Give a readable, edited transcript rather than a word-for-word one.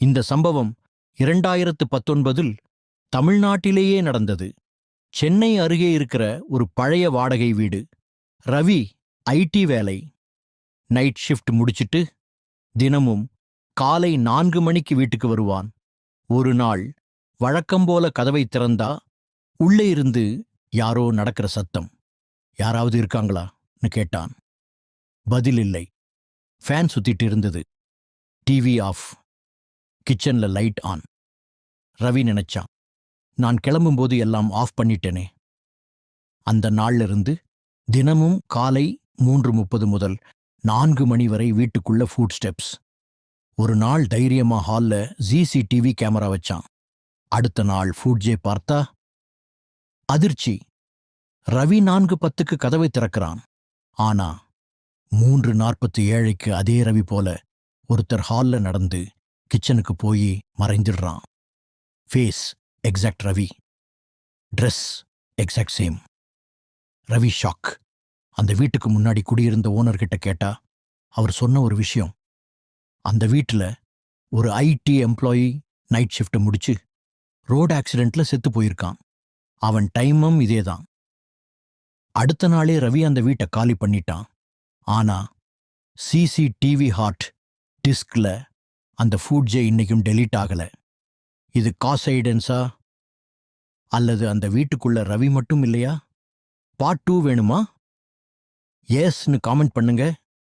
இந்த சம்பவம் 2019இல் தமிழ்நாட்டிலேயே நடந்தது. சென்னை அருகே இருக்கிற ஒரு பழைய வாடகை வீடு. ரவி ஐடி வேலை. நைட் ஷிஃப்ட் முடிச்சிட்டு தினமும் காலை 4 மணிக்கு வீட்டுக்கு வருவான். ஒரு நாள் வழக்கம்போல கதவை திறந்தா உள்ளே இருந்து யாரோ நடக்கிற சத்தம். யாராவது இருக்காங்களான்னு கேட்டான். பதில் இல்லை. ஃபேன் சுத்திட்டு இருந்தது. TV off. கிச்சன்ல லைட் ஆன். ரவி நினைச்சான், நான் கிளம்பும்போது எல்லாம் ஆஃப் பண்ணிட்டேனே. அந்த நாள்ல இருந்து தினமும் காலை 3:30 முதல் 4 மணி வரை வீட்டுக்குள்ள ஃபுட் ஸ்டெப்ஸ். ஒரு நாள் தைரியமா ஹால்ல சிசிடிவி கேமரா வச்சான். அடுத்த நாள் ஃபுட்ஜே பார்த்தா அதிர்ச்சி. ரவி 4:10க்கு கதவை திறக்கிறான். ஆனா 3:47க்கு அதே ரவி போல ஒருத்தர் ஹால்ல நடந்து கிச்சனுக்கு போய் மறைஞ்சிடுறான். Face exact Ravi, dress exact same. Ravi shock. அந்த வீட்டுக்கு முன்னாடி குடியிருந்த ஓனர்கிட்ட கேட்டா அவர் சொன்ன ஒரு விஷயம், அந்த வீட்டுல ஒரு ஐடி எம்ப்ளாயி நைட் ஷிஃப்ட் முடிச்சு ரோடு ஆக்சிடென்ட்ல செத்து போயிருக்கான். அவன் டைமும் இதேதான். அடுத்த நாளே ரவி அந்த வீட்டை காலி பண்ணிட்டான். ஆனா சிசிடிவி ஹார்ட் டிஸ்க்ல அந்த ஃபுட்ஜே இன்னைக்கும் டெலீட் ஆகல. இது காசைடன்ஸா அல்லது அந்த வீட்டுக்குள்ள ரவி மட்டும் இல்லையா? பார்ட் 2 வேணுமா? எஸ்னு காமெண்ட் பண்ணுங்க.